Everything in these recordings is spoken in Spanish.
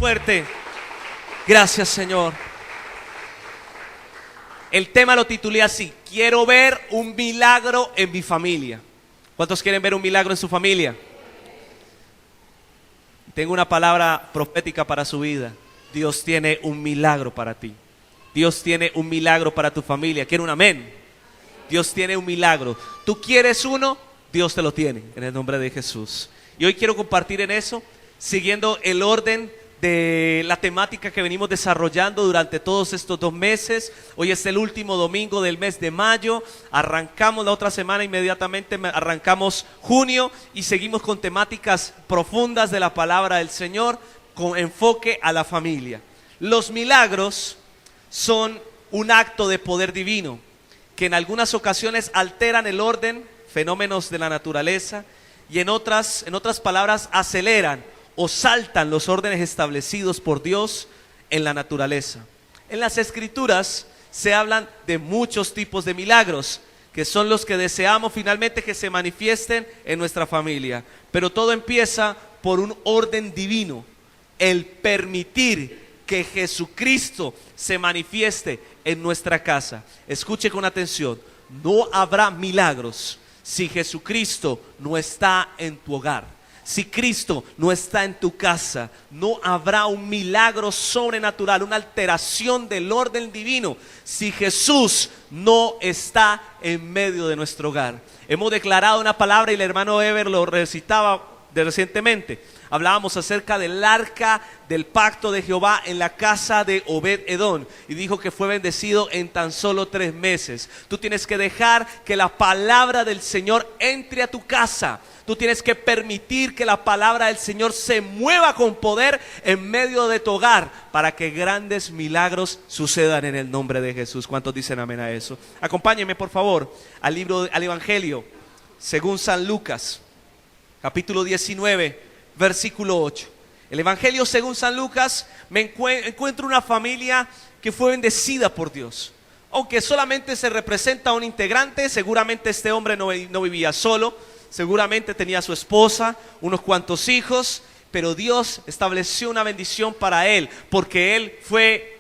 fuerte. Gracias, Señor. El tema lo titulé así: quiero ver un milagro en mi familia. ¿Cuántos quieren ver un milagro en su familia? Tengo una palabra profética para su vida. Dios tiene un milagro para ti. Dios tiene un milagro para tu familia. ¿Quiere un amén? Dios tiene un milagro. ¿Tú quieres uno? Dios te lo tiene, en el nombre de Jesús. Y hoy quiero compartir en eso, siguiendo el orden de la temática que venimos desarrollando durante todos estos 2 meses. Hoy es el último domingo del mes de mayo. Arrancamos la otra semana, inmediatamente arrancamos junio y seguimos con temáticas profundas de la palabra del Señor con enfoque a la familia. Los milagros son un acto de poder divino que en algunas ocasiones alteran el orden, fenómenos de la naturaleza, y en otras palabras aceleran o saltan los órdenes establecidos por Dios en la naturaleza. En las Escrituras se hablan de muchos tipos de milagros, que son los que deseamos finalmente que se manifiesten en nuestra familia. Pero todo empieza por un orden divino, el permitir que Jesucristo se manifieste en nuestra casa. Escuche con atención: no habrá milagros si Jesucristo no está en tu hogar. Si Cristo no está en tu casa, no habrá un milagro sobrenatural, una alteración del orden divino, si Jesús no está en medio de nuestro hogar. Hemos declarado una palabra y el hermano Ever lo recitaba recientemente. Hablábamos acerca del arca del pacto de Jehová en la casa de Obed-Edom, y dijo que fue bendecido en tan solo 3 meses. Tú tienes que dejar que la palabra del Señor entre a tu casa. Tú tienes que permitir que la palabra del Señor se mueva con poder en medio de tu hogar, para que grandes milagros sucedan en el nombre de Jesús. ¿Cuántos dicen amén a eso? Acompáñenme por favor al Evangelio según San Lucas, capítulo 19, versículo 8. El Evangelio según San Lucas, encuentro una familia que fue bendecida por Dios. Aunque solamente se representa a un integrante, seguramente este hombre no vivía solo, seguramente tenía a su esposa, unos cuantos hijos, pero Dios estableció una bendición para él, porque él fue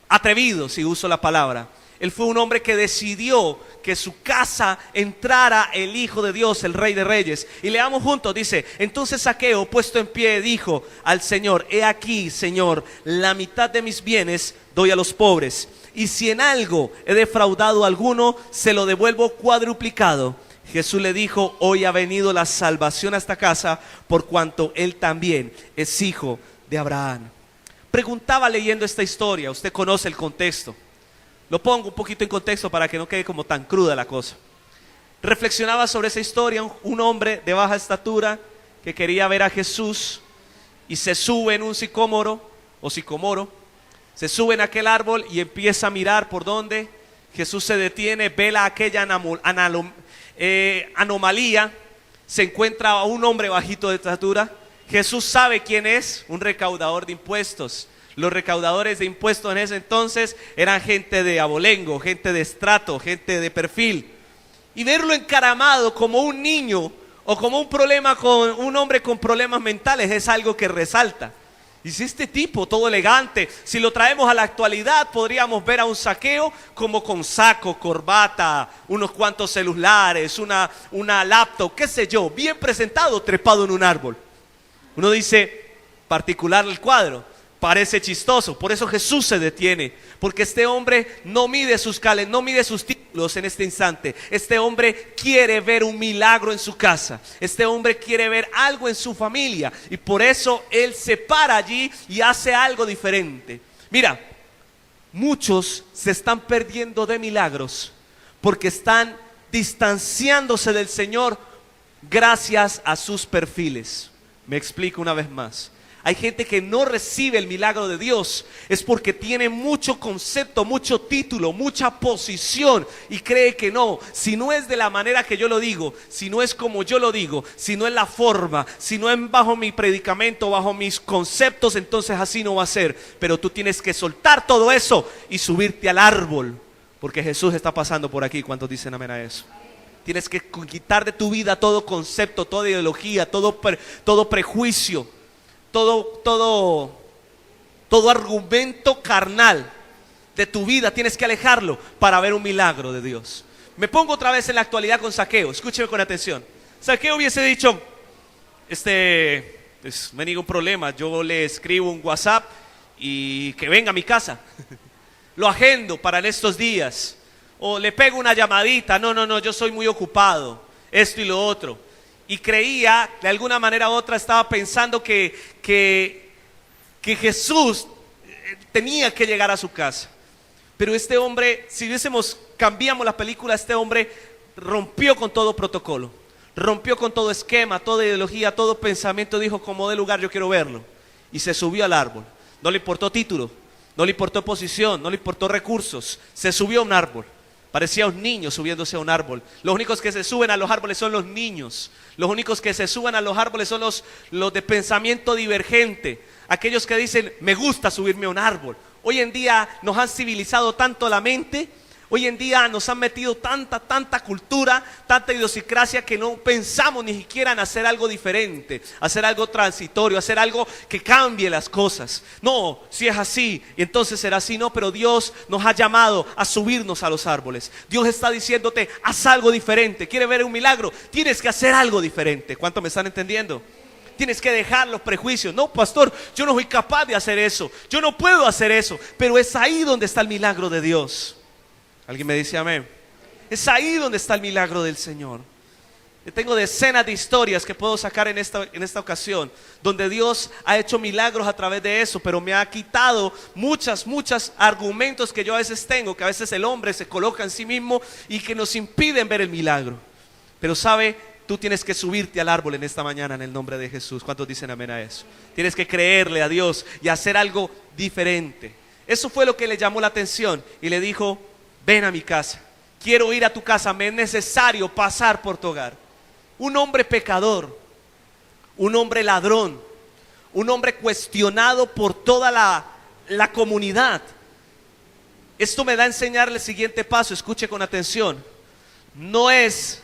atrevido, si uso la palabra. Él fue un hombre que decidió que su casa entrara el Hijo de Dios, el Rey de Reyes. Y leamos juntos, dice: entonces Zaqueo, puesto en pie, dijo al Señor: he aquí, Señor, la mitad de mis bienes doy a los pobres, y si en algo he defraudado a alguno, se lo devuelvo cuadruplicado. Jesús le dijo: hoy ha venido la salvación a esta casa, por cuanto él también es hijo de Abraham. Preguntaba leyendo esta historia, usted conoce el contexto. Lo pongo un poquito en contexto para que no quede como tan cruda la cosa. Reflexionaba sobre esa historia, un hombre de baja estatura que quería ver a Jesús y se sube en un sicómoro, se sube en aquel árbol y empieza a mirar por donde Jesús se detiene, vela aquella anomalía, se encuentra a un hombre bajito de estatura. Jesús sabe quién es, un recaudador de impuestos. Los recaudadores de impuestos en ese entonces eran gente de abolengo, gente de estrato, gente de perfil. Y verlo encaramado como un niño o como un hombre con problemas mentales es algo que resalta. Y si este tipo todo elegante, si lo traemos a la actualidad, podríamos ver a un Zaqueo como con saco, corbata, unos cuantos celulares, una laptop, qué sé yo, bien presentado, trepado en un árbol. Uno dice, particular el cuadro, parece chistoso. Por eso Jesús se detiene, porque este hombre no mide sus títulos en este instante. Este hombre quiere ver un milagro en su casa. Este hombre quiere ver algo en su familia, y por eso él se para allí y hace algo diferente. Mira, muchos se están perdiendo de milagros porque están distanciándose del Señor gracias a sus perfiles. Me explico una vez más. Hay gente que no recibe el milagro de Dios, es porque tiene mucho concepto, mucho título, mucha posición, y cree que no, si no es de la manera que yo lo digo, si no es como yo lo digo, si no es la forma, si no es bajo mi predicamento, bajo mis conceptos, entonces así no va a ser. Pero tú tienes que soltar todo eso y subirte al árbol, porque Jesús está pasando por aquí. ¿Cuántos dicen amén a eso? Tienes que quitar de tu vida todo concepto, toda ideología, todo prejuicio, todo Todo argumento carnal de tu vida tienes que alejarlo para ver un milagro de Dios. Me pongo otra vez en la actualidad con Zaqueo. Escúcheme con atención. Zaqueo hubiese dicho, pues, me ningún problema, yo le escribo un WhatsApp y que venga a mi casa. Lo agendo para en estos días. O le pego una llamadita, no, yo soy muy ocupado, esto y lo otro. Y creía, de alguna manera u otra, estaba pensando que Jesús tenía que llegar a su casa. Pero este hombre, si cambiamos la película, este hombre rompió con todo protocolo, rompió con todo esquema, toda ideología, todo pensamiento. Dijo, como de lugar yo quiero verlo. Y se subió al árbol. No le importó título, no le importó posición, no le importó recursos. Se subió a un árbol. Parecía un niño subiéndose a un árbol. Los únicos que se suben a los árboles son los niños. Los únicos que se suben a los árboles son los de pensamiento divergente. Aquellos que dicen, me gusta subirme a un árbol. Hoy en día nos han civilizado tanto la mente. Hoy en día nos han metido tanta cultura, tanta idiosincrasia, que no pensamos ni siquiera en hacer algo diferente, hacer algo transitorio, hacer algo que cambie las cosas. No, si es así, entonces será así. No, pero Dios nos ha llamado a subirnos a los árboles. Dios está diciéndote, haz algo diferente. ¿Quieres ver un milagro? Tienes que hacer algo diferente. ¿Cuánto me están entendiendo? Tienes que dejar los prejuicios. No, pastor, yo no soy capaz de hacer eso, yo no puedo hacer eso. Pero es ahí donde está el milagro de Dios. ¿Alguien me dice amén? Es ahí donde está el milagro del Señor. Yo tengo decenas de historias que puedo sacar en esta ocasión, donde Dios ha hecho milagros a través de eso, pero me ha quitado muchos argumentos que yo a veces tengo, que a veces el hombre se coloca en sí mismo y que nos impiden ver el milagro. Pero sabe, tú tienes que subirte al árbol en esta mañana en el nombre de Jesús. ¿Cuántos dicen amén a eso? Tienes que creerle a Dios y hacer algo diferente. Eso fue lo que le llamó la atención y le dijo, ven a mi casa, quiero ir a tu casa, me es necesario pasar por tu hogar. Un hombre pecador, un hombre ladrón, un hombre cuestionado por toda la comunidad. Esto me da a enseñarle el siguiente paso, escuche con atención. No es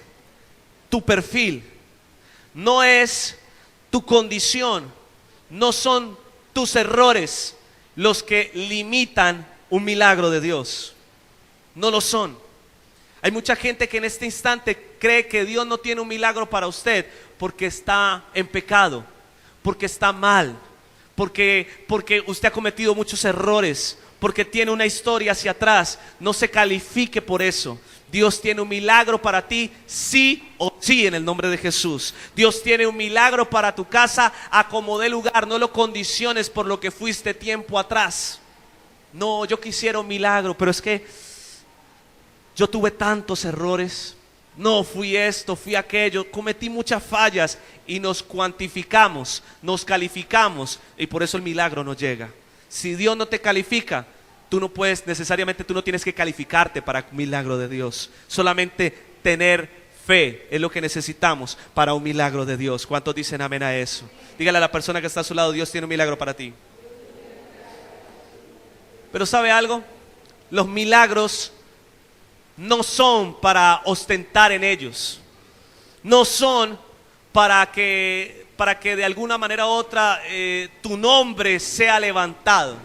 tu perfil, no es tu condición, no son tus errores los que limitan un milagro de Dios. No lo son. Hay mucha gente que en este instante cree que Dios no tiene un milagro para usted porque está en pecado, porque está mal, porque usted ha cometido muchos errores, porque tiene una historia hacia atrás. No se califique por eso. Dios tiene un milagro para ti, sí o sí, en el nombre de Jesús. Dios tiene un milagro para tu casa, a como dé lugar. No lo condiciones por lo que fuiste tiempo atrás. No, yo quisiera un milagro, pero es que yo tuve tantos errores, no fui esto, fui aquello, cometí muchas fallas y nos cuantificamos, nos calificamos y por eso el milagro no llega. Si Dios no te califica, tú no puedes, necesariamente tú no tienes que calificarte para un milagro de Dios. Solamente tener fe es lo que necesitamos para un milagro de Dios. ¿Cuántos dicen amén a eso? Dígale a la persona que está a su lado, Dios tiene un milagro para ti. Pero ¿sabe algo? Los milagros no son para ostentar en ellos, no son para que de alguna manera u otra tu nombre sea levantado.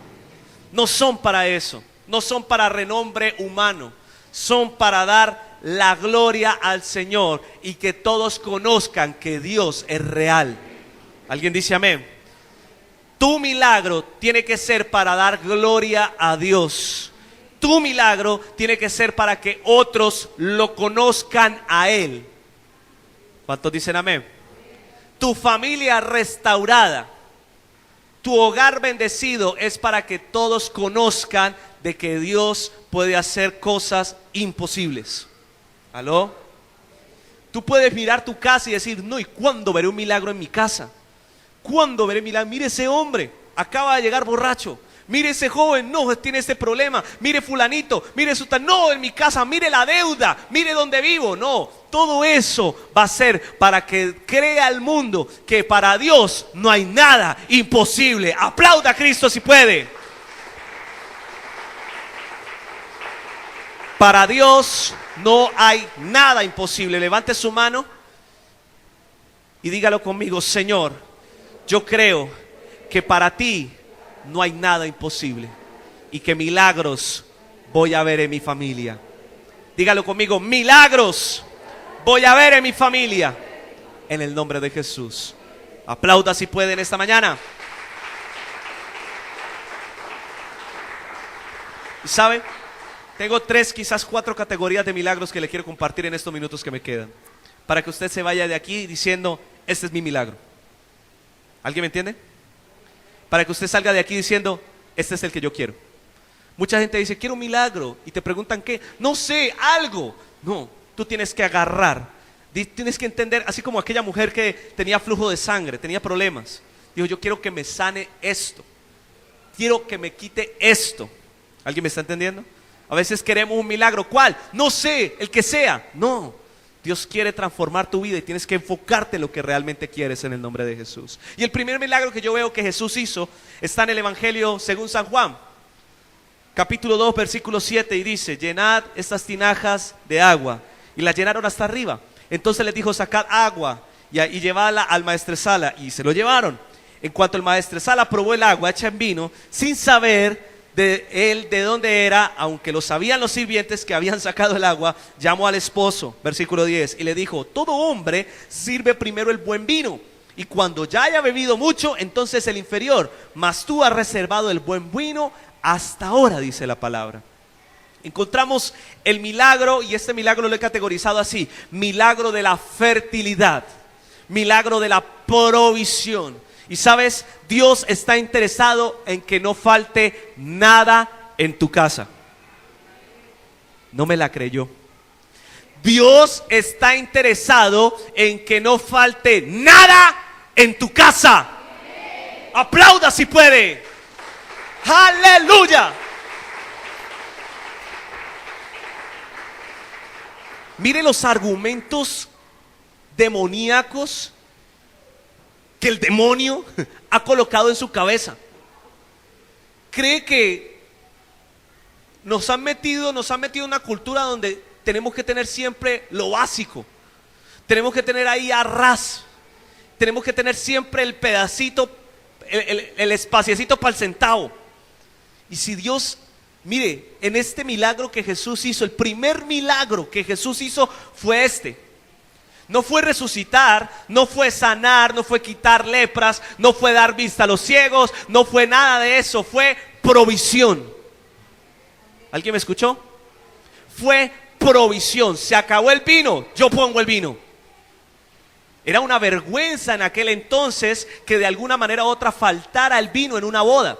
No son para eso, no son para renombre humano, son para dar la gloria al Señor y que todos conozcan que Dios es real. ¿Alguien dice amén? Tu milagro tiene que ser para dar gloria a Dios. Tu milagro tiene que ser para que otros lo conozcan a Él. ¿Cuántos dicen amén? Tu familia restaurada, tu hogar bendecido es para que todos conozcan de que Dios puede hacer cosas imposibles. ¿Aló? Tú puedes mirar tu casa y decir, no, ¿y cuándo veré un milagro en mi casa? ¿Cuándo veré milagro? Mire ese hombre, acaba de llegar borracho. Mire ese joven, no, tiene este problema. Mire fulanito, mire su tal, no, en mi casa, mire la deuda, mire dónde vivo. No, todo eso va a ser para que crea el mundo que para Dios no hay nada imposible. Aplauda a Cristo si puede. Para Dios no hay nada imposible. Levante su mano y dígalo conmigo, Señor, yo creo que para ti no hay nada imposible y que milagros voy a ver en mi familia. Dígalo conmigo, milagros voy a ver en mi familia, en el nombre de Jesús. Aplauda si pueden esta mañana. ¿Y sabe? Tengo 3, quizás 4 categorías de milagros que le quiero compartir en estos minutos que me quedan, para que usted se vaya de aquí diciendo, este es mi milagro. ¿Alguien me entiende? Para que usted salga de aquí diciendo, este es el que yo quiero. Mucha gente dice, quiero un milagro, y te preguntan qué. No sé, algo. No, tú tienes que agarrar, tienes que entender, así como aquella mujer que tenía flujo de sangre, tenía problemas. Dijo, yo quiero que me sane esto, quiero que me quite esto. ¿Alguien me está entendiendo? A veces queremos un milagro. ¿Cuál? No sé, el que sea. No, Dios quiere transformar tu vida y tienes que enfocarte en lo que realmente quieres en el nombre de Jesús. Y el primer milagro que yo veo que Jesús hizo está en el Evangelio según San Juan, capítulo 2, versículo 7, y dice, llenad estas tinajas de agua. Y la llenaron hasta arriba. Entonces les dijo, sacad agua y llevadla al maestresala. Y se lo llevaron. En cuanto el maestresala probó el agua hecha en vino, sin saber de dónde era, aunque lo sabían los sirvientes que habían sacado el agua, llamó al esposo, versículo 10, y le dijo, todo hombre sirve primero el buen vino, y cuando ya haya bebido mucho, entonces el inferior, mas tú has reservado el buen vino hasta ahora, dice la palabra. Encontramos el milagro, y este milagro lo he categorizado así: milagro de la fertilidad, milagro de la provisión. Y sabes, Dios está interesado en que no falte nada en tu casa. No me la creyó. Dios está interesado en que no falte nada en tu casa. Aplauda si puede. Aleluya. Mire los argumentos demoníacos que el demonio ha colocado en su cabeza. Cree que nos han metido en una cultura donde tenemos que tener siempre lo básico. Tenemos que tener ahí a ras. Tenemos que tener siempre el pedacito, el espaciecito para el centavo. Y si Dios, mire, en este milagro que Jesús hizo, el primer milagro que Jesús hizo fue este. No fue resucitar, no fue sanar, no fue quitar lepras, no fue dar vista a los ciegos, no fue nada de eso, fue provisión. ¿Alguien me escuchó? Fue provisión. Se acabó el vino, yo pongo el vino. Era una vergüenza en aquel entonces que de alguna manera u otra faltara el vino en una boda.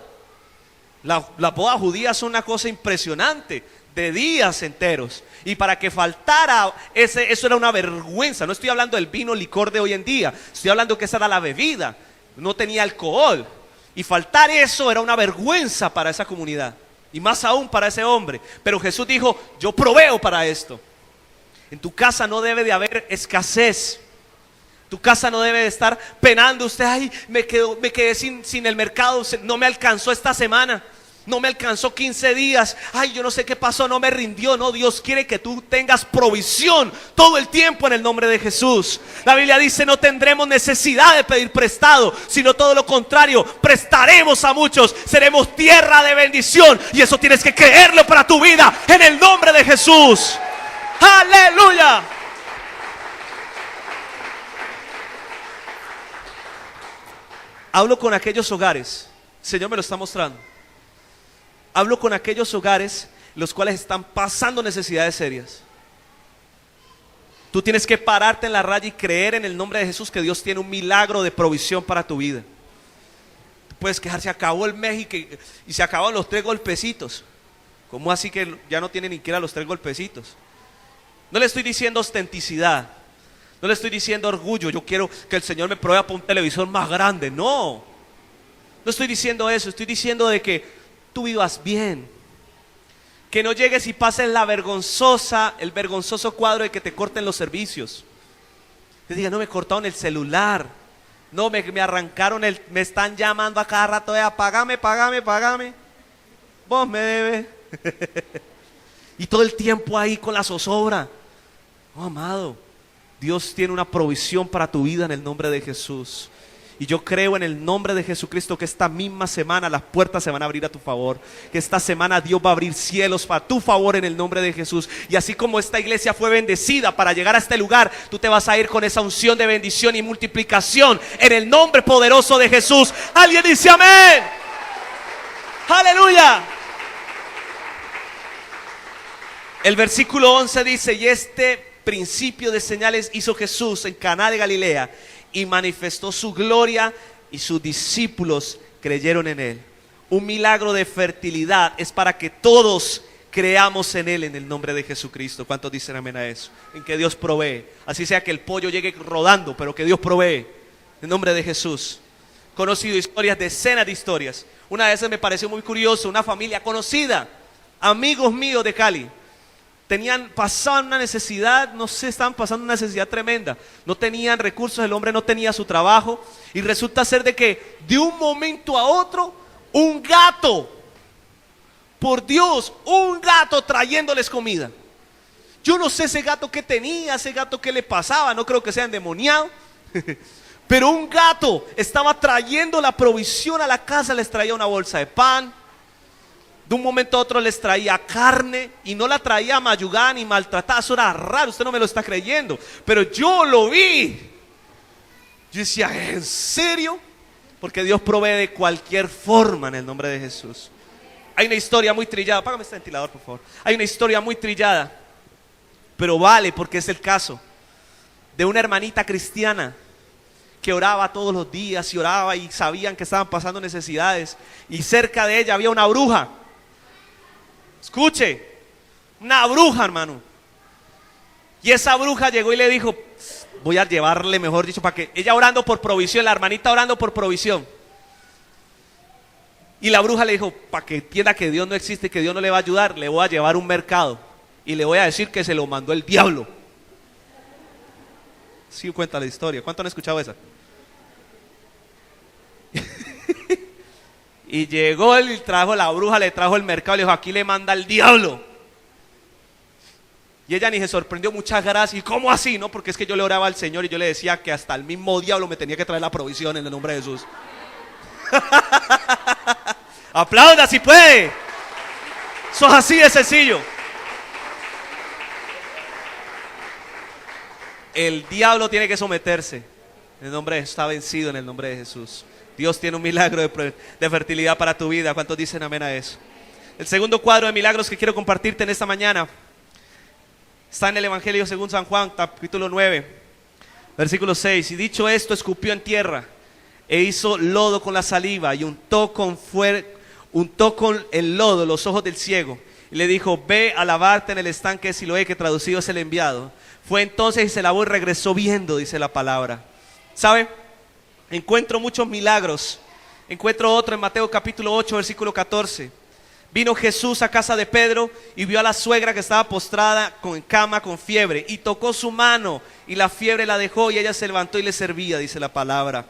Las bodas judías son una cosa impresionante, de días enteros. Y para que faltara eso era una vergüenza. No estoy hablando del vino licor de hoy en día, estoy hablando que esa era la bebida, no tenía alcohol. Y faltar eso era una vergüenza para esa comunidad, y más aún para ese hombre. Pero Jesús dijo, yo proveo para esto. En tu casa no debe de haber escasez. Tu casa no debe de estar penando usted, ay, me quedé sin el mercado, no me alcanzó esta semana, no me alcanzó 15 días, ay, yo no sé qué pasó, no me rindió. No, Dios quiere que tú tengas provisión todo el tiempo en el nombre de Jesús. La Biblia dice, no tendremos necesidad de pedir prestado, sino todo lo contrario, prestaremos a muchos, seremos tierra de bendición. Y eso tienes que creerlo para tu vida en el nombre de Jesús. Aleluya. Hablo con aquellos hogares, el Señor me lo está mostrando. Hablo con aquellos hogares los cuales están pasando necesidades serias. Tú tienes que pararte en la raya y creer en el nombre de Jesús que Dios tiene un milagro de provisión para tu vida. Tú puedes quejar, se acabó el mes y se acaban los 3 golpecitos. ¿Cómo así que ya no tiene ni siquiera los 3 golpecitos? No le estoy diciendo ostenticidad, no le estoy diciendo orgullo, yo quiero que el Señor me provea para un televisor más grande. No estoy diciendo eso, estoy diciendo de que tú vivas bien, que no llegues y pases el vergonzoso cuadro de que te corten los servicios. Te digan, no, me cortaron el celular, no, me arrancaron me están llamando a cada rato, págame, vos me debes. Y todo el tiempo ahí con la zozobra. Oh, amado, Dios tiene una provisión para tu vida en el nombre de Jesús. Y yo creo en el nombre de Jesucristo que esta misma semana las puertas se van a abrir a tu favor. Que esta semana Dios va a abrir cielos para tu favor en el nombre de Jesús. Y así como esta iglesia fue bendecida para llegar a este lugar, tú te vas a ir con esa unción de bendición y multiplicación en el nombre poderoso de Jesús. Alguien dice amén. Aleluya. El versículo 11 dice: y este principio de señales hizo Jesús en Caná de Galilea y manifestó su gloria, y sus discípulos creyeron en él. Un milagro de fertilidad es para que todos creamos en él en el nombre de Jesucristo. ¿Cuántos dicen amén a eso? En que Dios provee. Así sea que el pollo llegue rodando, pero que Dios provee en el nombre de Jesús. Conocido historias, decenas de historias. Una de esas me pareció muy curioso. Una familia conocida, amigos míos de Cali, pasaban una necesidad, no sé, estaban pasando una necesidad tremenda. No tenían recursos, el hombre no tenía su trabajo. Y resulta ser de que de un momento a otro, un gato, por Dios, un gato trayéndoles comida. Yo no sé ese gato qué tenía, ese gato qué le pasaba, no creo que sea endemoniado. Pero un gato estaba trayendo la provisión a la casa, les traía una bolsa de pan. De un momento a otro les traía carne, y no la traía mayugada ni maltratada. Eso era raro, usted no me lo está creyendo, pero yo lo vi. Yo decía, ¿en serio? Porque Dios provee de cualquier forma en el nombre de Jesús. Hay una historia muy trillada. Apágame este ventilador, por favor. Hay una historia muy trillada, pero vale porque es el caso de una hermanita cristiana que oraba todos los días y oraba, y sabían que estaban pasando necesidades, y cerca de ella había una bruja. Escuche, una bruja, hermano. Y esa bruja llegó y le dijo, voy a llevarle, mejor dicho, para que ella orando por provisión, la hermanita orando por provisión. Y la bruja le dijo, para que entienda que Dios no existe y que Dios no le va a ayudar, le voy a llevar a un mercado y le voy a decir que se lo mandó el diablo. Sí, cuenta la historia. ¿Cuánto han escuchado esa? Y llegó y trajo la bruja, le trajo el mercado, le dijo, aquí le manda el diablo. Y ella ni se sorprendió, muchas gracias. ¿Y cómo así? No, porque es que yo le oraba al Señor y yo le decía que hasta el mismo diablo me tenía que traer la provisión en el nombre de Jesús. Aplauda si puede. Eso es así de sencillo. El diablo tiene que someterse. En el nombre de Jesús, está vencido en el nombre de Jesús. Dios tiene un milagro de fertilidad para tu vida. ¿Cuántos dicen amén a eso? El segundo cuadro de milagros que quiero compartirte en esta mañana está en el Evangelio según San Juan, capítulo 9, versículo 6. Y dicho esto, escupió en tierra e hizo lodo con la saliva, y untó con el lodo los ojos del ciego. Y le dijo, ve a lavarte en el estanque de Siloé, que traducido es el enviado. Fue entonces y se lavó y regresó viendo, dice la palabra. ¿Sabe? Encuentro muchos milagros. Encuentro otro en Mateo capítulo 8, versículo 14. Vino Jesús a casa de Pedro y vio a la suegra que estaba postrada en cama con fiebre, y tocó su mano y la fiebre la dejó, y ella se levantó y le servía, dice la palabra.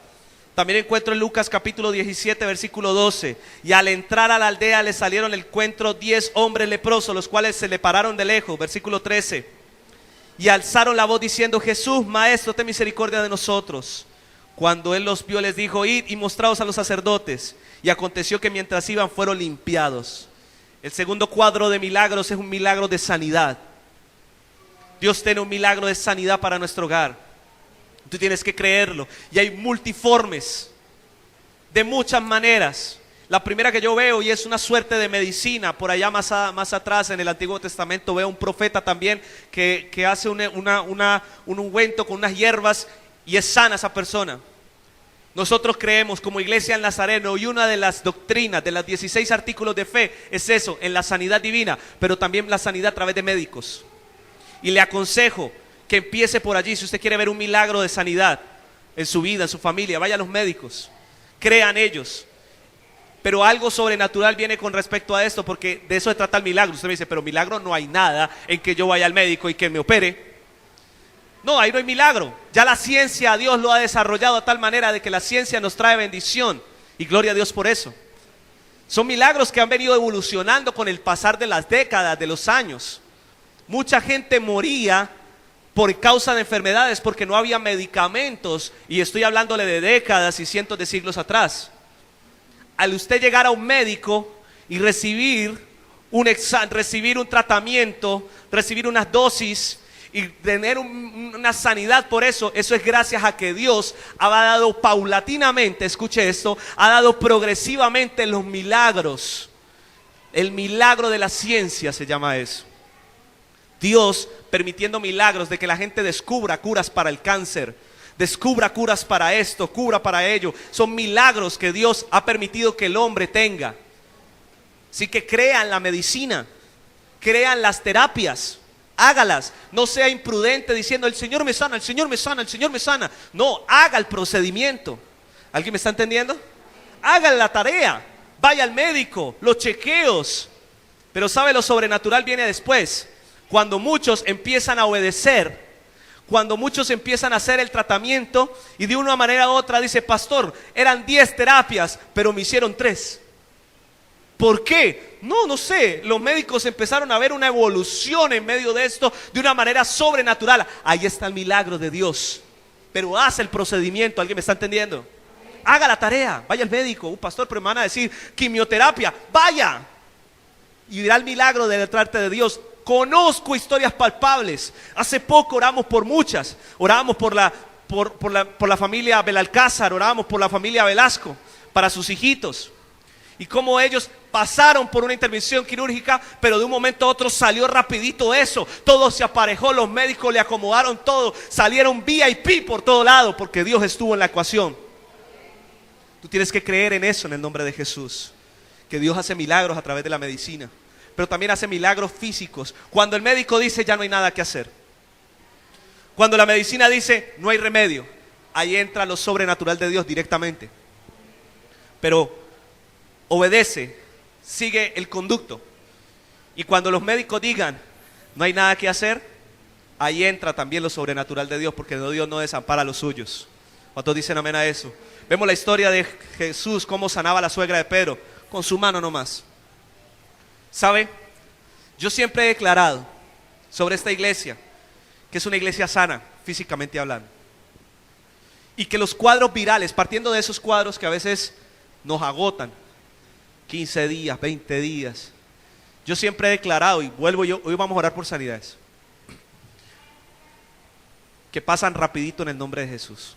También encuentro en Lucas capítulo 17, versículo 12. Y al entrar a la aldea le salieron al encuentro 10 hombres leprosos, los cuales se le pararon de lejos, versículo 13. Y alzaron la voz diciendo, Jesús, Maestro, ten misericordia de nosotros. Cuando él los vio, les dijo, id y mostraos a los sacerdotes. Y aconteció que mientras iban fueron limpiados. El segundo cuadro de milagros es un milagro de sanidad. Dios tiene un milagro de sanidad para nuestro hogar. Tú tienes que creerlo. Y hay multiformes, de muchas maneras. La primera que yo veo, y es una suerte de medicina, por allá más atrás en el Antiguo Testamento veo un profeta también que hace un ungüento con unas hierbas y es sana esa persona. Nosotros creemos como Iglesia del Nazareno, y una de las doctrinas de los 16 artículos de fe es eso, en la sanidad divina, pero también la sanidad a través de médicos. Y le aconsejo que empiece por allí. Si usted quiere ver un milagro de sanidad en su vida, en su familia, vaya a los médicos, crean ellos. Pero algo sobrenatural viene con respecto a esto, porque de eso se trata el milagro. Usted me dice, pero milagro no hay nada en que yo vaya al médico y que me opere. No, ahí no hay milagro. Ya la ciencia, Dios lo ha desarrollado a tal manera de que la ciencia nos trae bendición, y gloria a Dios por eso. Son milagros que han venido evolucionando con el pasar de las décadas, de los años. Mucha gente moría por causa de enfermedades, porque no había medicamentos, y estoy hablándole de décadas y cientos de siglos atrás. Al usted llegar a un médico y recibir recibir un tratamiento, recibir unas dosis y tener una sanidad por eso es gracias a que Dios ha dado paulatinamente, escuche esto, ha dado progresivamente los milagros. El milagro de la ciencia se llama eso. Dios permitiendo milagros de que la gente descubra curas para el cáncer, descubra curas para esto, cura para ello. Son milagros que Dios ha permitido que el hombre tenga. Así que crean la medicina, crean las terapias, hágalas. No sea imprudente diciendo el Señor me sana, el Señor me sana, el Señor me sana. No, haga el procedimiento. ¿Alguien me está entendiendo? Haga la tarea, vaya al médico, los chequeos. Pero sabe, lo sobrenatural viene después. Cuando muchos empiezan a obedecer, cuando muchos empiezan a hacer el tratamiento y de una manera u otra dice, pastor, eran 10 terapias, pero me hicieron 3. ¿Por qué? No sé, los médicos empezaron a ver una evolución en medio de esto de una manera sobrenatural. Ahí está el milagro de Dios. Pero hace el procedimiento, ¿alguien me está entendiendo? Haga la tarea, vaya al médico, pastor, pero me van a decir quimioterapia, vaya. Y verá el milagro de tratarte de Dios. Conozco historias palpables. Hace poco oramos por muchas. Orábamos por la familia Belalcázar, orábamos por la familia Velasco, para sus hijitos. Y cómo ellos pasaron por una intervención quirúrgica, pero de un momento a otro salió rapidito eso. Todo se aparejó, los médicos le acomodaron todo. Salieron VIP por todo lado porque Dios estuvo en la ecuación. Tú tienes que creer en eso en el nombre de Jesús. Que Dios hace milagros a través de la medicina, pero también hace milagros físicos. Cuando el médico dice ya no hay nada que hacer, cuando la medicina dice no hay remedio, ahí entra lo sobrenatural de Dios directamente. Pero obedece, sigue el conducto. Y cuando los médicos digan no hay nada que hacer, ahí entra también lo sobrenatural de Dios, porque Dios no desampara a los suyos. ¿Cuántos dicen amén a eso? Vemos la historia de Jesús, cómo sanaba a la suegra de Pedro, con su mano nomás. ¿Sabe? Yo siempre he declarado sobre esta iglesia que es una iglesia sana, físicamente hablando. Y que los cuadros virales, partiendo de esos cuadros que a veces nos agotan, 15 días, 20 días. Yo siempre he declarado, y hoy vamos a orar por sanidades, que pasan rapidito en el nombre de Jesús.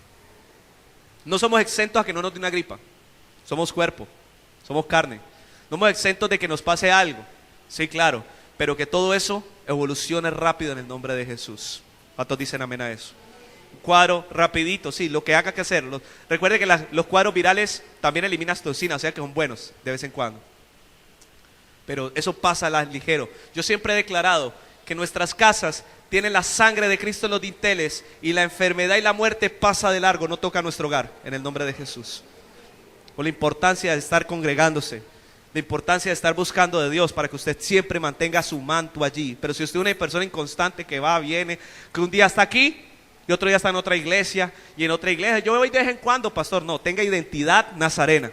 No somos exentos a que no nos dé una gripa. Somos cuerpo, somos carne. No somos exentos de que nos pase algo. Sí, claro, pero que todo eso evolucione rápido en el nombre de Jesús. ¿Cuántos dicen amén a eso? Un cuadro rapidito, sí, lo que haga que hacer. Recuerde que los cuadros virales también eliminan toxinas, o sea que son buenos de vez en cuando. Pero eso pasa ligero. Yo siempre he declarado que nuestras casas tienen la sangre de Cristo en los dinteles y la enfermedad y la muerte pasa de largo, no toca nuestro hogar, en el nombre de Jesús. Por la importancia de estar congregándose, la importancia de estar buscando de Dios para que usted siempre mantenga su manto allí. Pero si usted es una persona inconstante que va, viene, que un día está aquí y otro día está en otra iglesia y en otra iglesia, yo voy de vez en cuando, pastor, no, tenga identidad nazarena.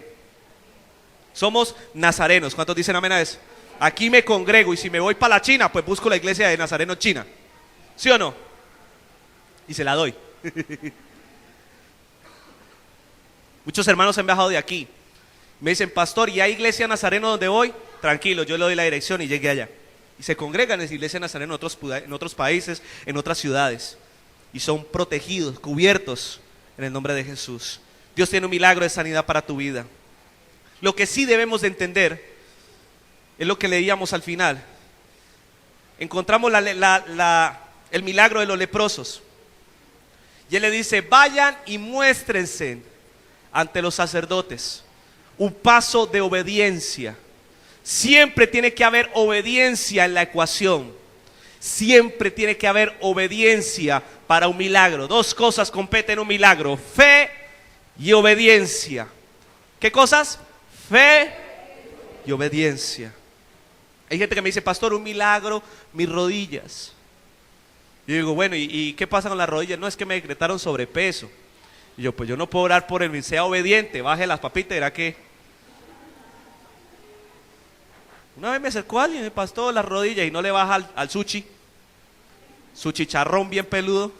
Somos nazarenos. ¿Cuántos dicen amén a eso? Aquí me congrego y si me voy para la China, pues busco la iglesia de Nazareno China. ¿Sí o no? Y se la doy. Muchos hermanos han viajado de aquí. Me dicen, pastor, ¿y hay iglesia Nazareno donde voy? Tranquilo, yo le doy la dirección y llegué allá. Y se congregan en la iglesia Nazareno en otros países, en otras ciudades. Y son protegidos, cubiertos en el nombre de Jesús. Dios tiene un milagro de sanidad para tu vida. Lo que sí debemos de entender es lo que leíamos al final. Encontramos el milagro de los leprosos. Y él le dice, vayan y muéstrense ante los sacerdotes. Un paso de obediencia. Siempre tiene que haber obediencia en la ecuación. Siempre tiene que haber obediencia para un milagro. Dos cosas competen un milagro: fe y obediencia. ¿Qué cosas? Fe y obediencia. Hay gente que me dice, pastor, un milagro, mis rodillas. Yo digo, bueno, ¿y qué pasa con las rodillas? No, es que me decretaron sobrepeso. Y yo, pues yo no puedo orar por él, sea obediente, baje las papitas y dirá que. Una vez me acercó alguien y me pasó las rodillas y no le baja al sushi. su chicharrón bien peludo,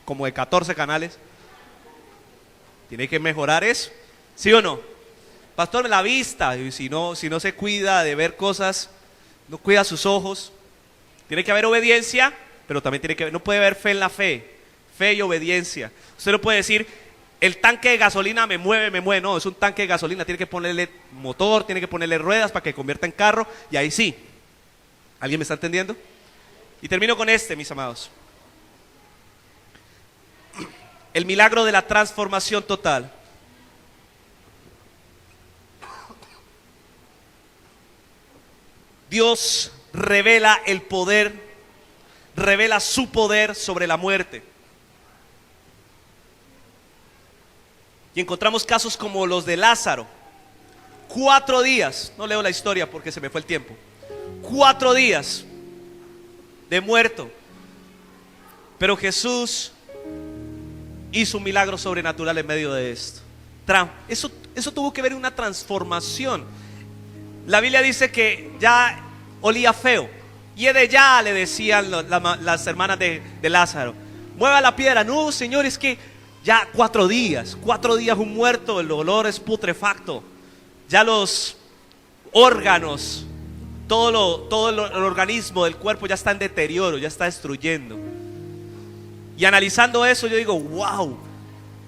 como de 14 canales. Tiene que mejorar eso, ¿sí o no? Pastor, la vista, y si no se cuida de ver cosas, no cuida sus ojos. Tiene que haber obediencia, pero también no puede haber fe en la fe, fe y obediencia. Usted no puede decir, el tanque de gasolina me mueve, no, es un tanque de gasolina, tiene que ponerle motor, tiene que ponerle ruedas para que convierta en carro, y ahí sí. ¿Alguien me está entendiendo? Y termino con mis amados. El milagro de la transformación total. Dios revela el poder, revela su poder sobre la muerte. Y encontramos casos como los de Lázaro. 4 días, no leo la historia porque se me fue el tiempo. 4 días de muerto. Pero Jesús hizo un milagro sobrenatural en medio de esto. Eso tuvo que ver una transformación. La Biblia dice que ya olía feo. Y de ya le decían las hermanas de Lázaro, mueva la piedra. No, Señor, es que ya 4 días un muerto, el olor es putrefacto. Ya los órganos, todo el organismo del cuerpo ya está en deterioro, ya está destruyendo. Y analizando eso yo digo, wow,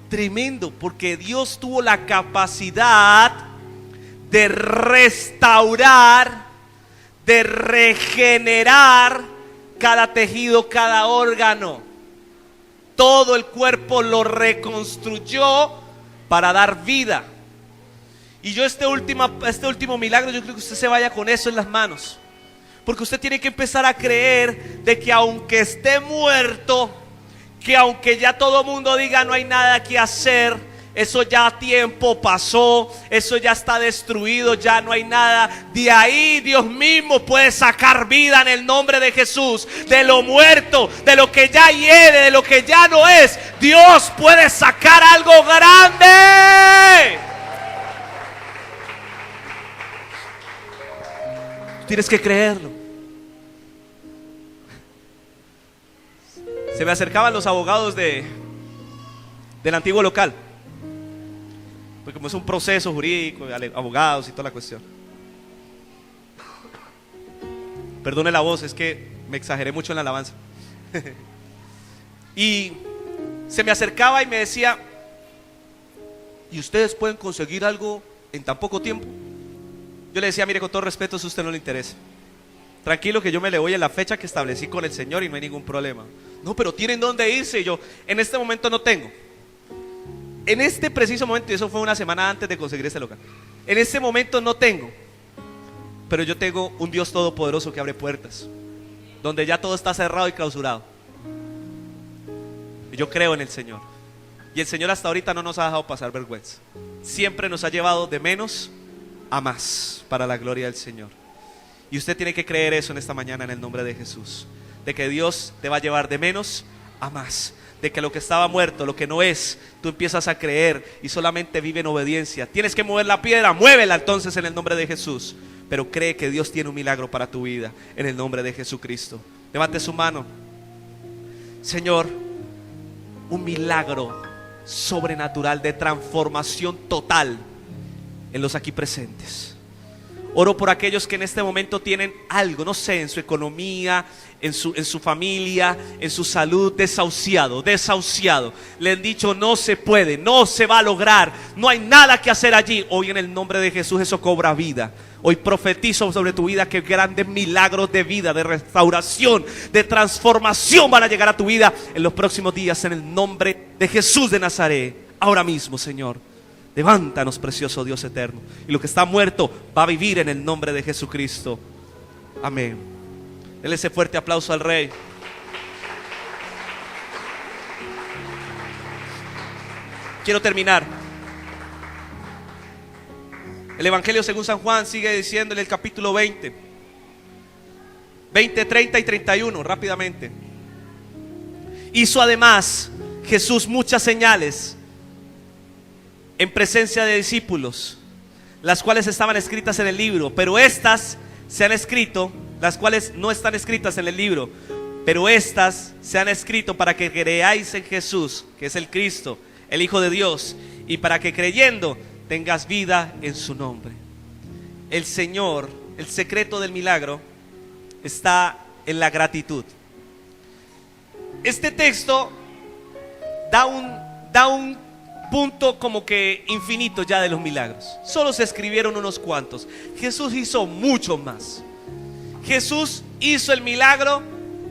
tremendo, porque Dios tuvo la capacidad de restaurar, de regenerar cada tejido, cada órgano. Todo el cuerpo lo reconstruyó para dar vida. Y yo este último milagro, yo creo que usted se vaya con eso en las manos, porque usted tiene que empezar a creer de que aunque esté muerto, que aunque ya todo el mundo diga no hay nada que hacer, eso ya tiempo pasó, eso ya está destruido, ya no hay nada. De ahí Dios mismo puede sacar vida en el nombre de Jesús. De lo muerto, de lo que ya hiere, de lo que ya no es, Dios puede sacar algo grande. Tienes que creerlo. Se me acercaban los abogados del antiguo local, porque como es un proceso jurídico, abogados y toda la cuestión. Perdone la voz, es que me exageré mucho en la alabanza. Y se me acercaba y me decía, ¿y ustedes pueden conseguir algo en tan poco tiempo? Yo le decía, mire, con todo respeto, si a usted no le interesa, tranquilo que yo me le voy a la fecha que establecí con el Señor y no hay ningún problema. No, pero tienen dónde irse. Y yo, en este momento no tengo. En este preciso momento, y eso fue una semana antes de conseguir este local, en este momento no tengo, pero yo tengo un Dios todopoderoso que abre puertas, donde ya todo está cerrado y clausurado. Y yo creo en el Señor. Y el Señor hasta ahorita no nos ha dejado pasar vergüenza. Siempre nos ha llevado de menos a más para la gloria del Señor. Y usted tiene que creer eso en esta mañana en el nombre de Jesús, de que Dios te va a llevar de menos a más, de que lo que estaba muerto, lo que no es, tú empiezas a creer y solamente vive en obediencia. Tienes que mover la piedra, muévela entonces en el nombre de Jesús, pero cree que Dios tiene un milagro para tu vida en el nombre de Jesucristo. Levante su mano. Señor, un milagro sobrenatural de transformación total en los aquí presentes. Oro por aquellos que en este momento tienen algo, no sé, en su economía, en su familia, en su salud, desahuciado. Le han dicho no se puede, no se va a lograr, no hay nada que hacer allí. Hoy en el nombre de Jesús eso cobra vida. Hoy profetizo sobre tu vida que grandes milagros de vida, de restauración, de transformación van a llegar a tu vida en los próximos días en el nombre de Jesús de Nazaret. Ahora mismo, Señor, levántanos, precioso Dios eterno. Y lo que está muerto va a vivir en el nombre de Jesucristo. Amén. Denle ese fuerte aplauso al Rey. Quiero terminar. El Evangelio según San Juan sigue diciendo en el capítulo 20, 30 y 31, rápidamente. Hizo además Jesús muchas señales en presencia de discípulos, las cuales estaban escritas en el libro, pero estas se han escrito, las cuales no están escritas en el libro, Pero estas se han escrito para que creáis en Jesús, que es el Cristo, el Hijo de Dios, y para que creyendo tengas vida en su nombre. El Señor, el secreto del milagro está en la gratitud. Este texto da un punto como que infinito ya de los milagros. Solo se escribieron unos cuantos. Jesús hizo mucho más. Jesús hizo el milagro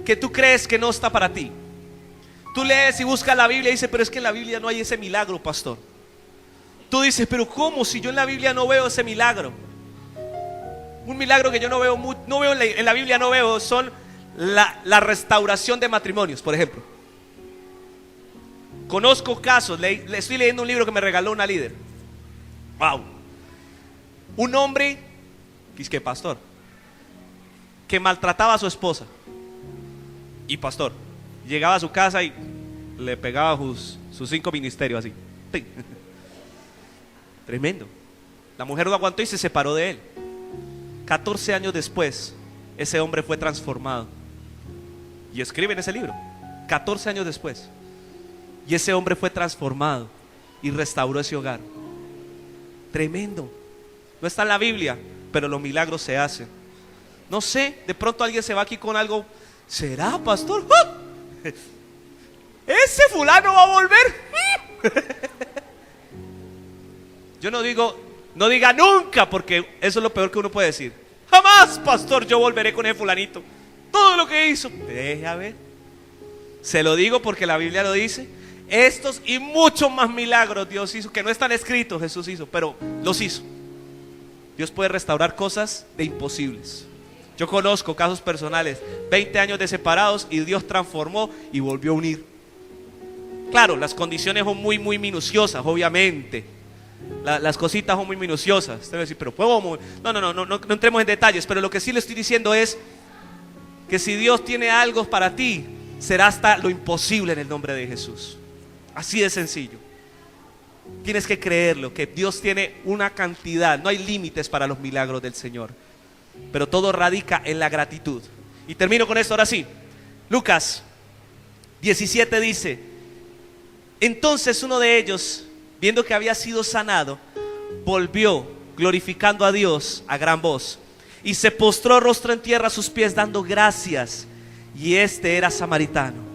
que tú crees que no está para ti. Tú lees y buscas la Biblia y dices, pero es que en la Biblia no hay ese milagro, pastor. Tú dices, pero ¿cómo? Si yo en la Biblia no veo ese milagro. Un milagro que yo no veo en la Biblia no veo son la restauración de matrimonios, por ejemplo. Conozco casos, le estoy leyendo un libro que me regaló una líder. Wow. Un hombre, es que pastor, que maltrataba a su esposa. Y pastor, llegaba a su casa y le pegaba sus 5 ministerios así. Tremendo. La mujer lo aguantó y se separó de él. 14 años después, ese hombre fue transformado. Y escribe en ese libro, 14 años después. Y ese hombre fue transformado y restauró ese hogar. Tremendo. No está en la Biblia, pero los milagros se hacen. No sé, de pronto alguien se va aquí con algo. ¿Será, pastor? ¡Ah! ¿Ese fulano va a volver? Yo no diga nunca, porque eso es lo peor que uno puede decir. Jamás, pastor, yo volveré con ese fulanito. Todo lo que hizo, deje a ver. Se lo digo porque la Biblia lo dice. Estos y muchos más milagros Dios hizo, que no están escritos, Jesús hizo, pero los hizo. Dios puede restaurar cosas de imposibles. Yo conozco casos personales, 20 años de separados y Dios transformó y volvió a unir. Claro, las condiciones son muy minuciosas, obviamente. Las cositas son muy minuciosas. Usted va a decir, pero ¿puedo? No entremos en detalles, pero lo que sí le estoy diciendo es que si Dios tiene algo para ti, será hasta lo imposible en el nombre de Jesús. Así de sencillo. Tienes que creerlo, que Dios tiene una cantidad, no hay límites para los milagros del Señor. Pero todo radica en la gratitud. Y termino con esto ahora sí. Lucas 17 dice: entonces uno de ellos, viendo que había sido sanado, volvió glorificando a Dios a gran voz, y se postró rostro en tierra a sus pies dando gracias. Y este era samaritano.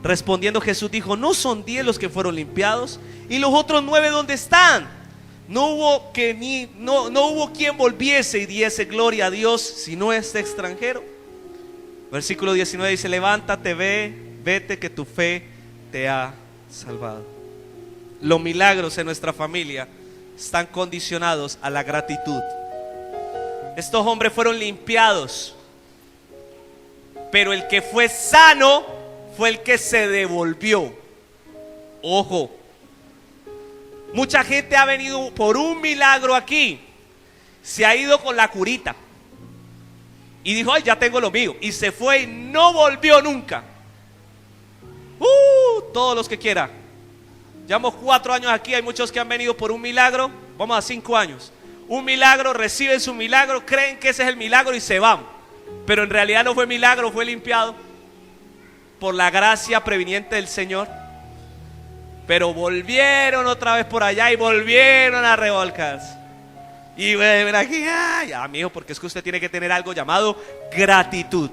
Respondiendo Jesús dijo: ¿no son 10 los que fueron limpiados? ¿Y los otros 9 dónde están? No hubo quien volviese y diese gloria a Dios, sino este extranjero. Versículo 19 dice: levántate, vete, que tu fe te ha salvado. Los milagros en nuestra familia están condicionados a la gratitud. Estos hombres fueron limpiados, pero el que fue sano fue el que se devolvió. Ojo, mucha gente ha venido por un milagro aquí, se ha ido con la curita y dijo: ay, ya tengo lo mío, y se fue y no volvió nunca. Todos los que quieran. Llevamos 4 años aquí, hay muchos que han venido por un milagro. Vamos a 5 años. Un milagro, reciben su milagro, creen que ese es el milagro y se van. Pero en realidad no fue milagro, fue limpiado por la gracia previniente del Señor. Pero volvieron otra vez por allá y volvieron a revolcarse. Y ven aquí, ya, mijo, porque es que usted tiene que tener algo llamado gratitud.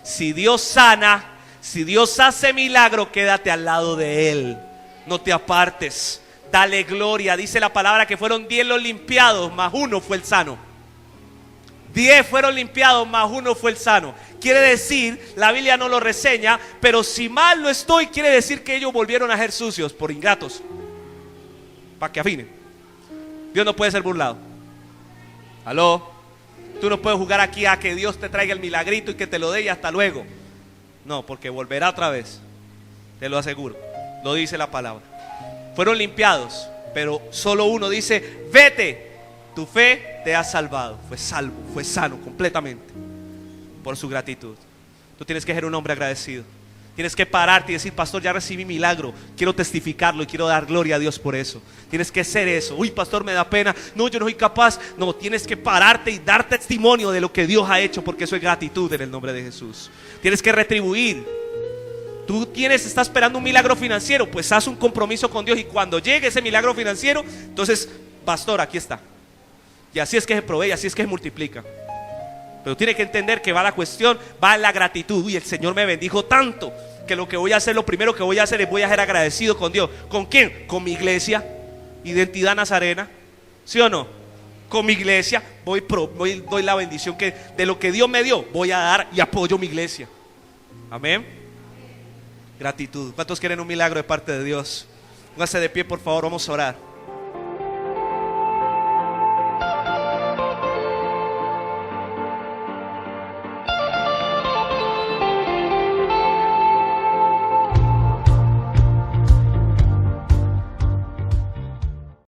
Si Dios sana, si Dios hace milagro, quédate al lado de Él. No te apartes, dale gloria. Dice la palabra que fueron 10 los limpiados, más 1 fue el sano. 10 fueron limpiados, más 1 fue el sano. Quiere decir, la Biblia no lo reseña, pero si mal no estoy, quiere decir que ellos volvieron a ser sucios por ingratos. Para que afinen. Dios no puede ser burlado. ¿Aló? Tú no puedes jugar aquí a que Dios te traiga el milagrito y que te lo dé y hasta luego. No, porque volverá otra vez. Te lo aseguro. Lo dice la palabra. Fueron limpiados, pero solo uno dice: vete, tu fe te ha salvado. Fue salvo, fue sano completamente por su gratitud. Tú tienes que ser un hombre agradecido. Tienes que pararte y decir, pastor, ya recibí milagro, quiero testificarlo y quiero dar gloria a Dios por eso. Tienes que ser eso. Uy, pastor, me da pena, no, yo no soy capaz. No, tienes que pararte y dar testimonio de lo que Dios ha hecho, porque eso es gratitud en el nombre de Jesús. Tienes que retribuir. Estás esperando un milagro financiero, pues haz un compromiso con Dios, y cuando llegue ese milagro financiero, entonces, pastor, aquí está. Y así es que se provee, así es que se multiplica. Pero tiene que entender que va la cuestión, va en la gratitud. Uy, el Señor me bendijo tanto que lo que voy a hacer, lo primero que voy a hacer es voy a ser agradecido con Dios. ¿Con quién? Con mi iglesia, Identidad Nazarena. ¿Sí o no? Con mi iglesia doy la bendición que de lo que Dios me dio, voy a dar y apoyo mi iglesia. Amén. Gratitud. ¿Cuántos quieren un milagro de parte de Dios? Póngase de pie, por favor, vamos a orar.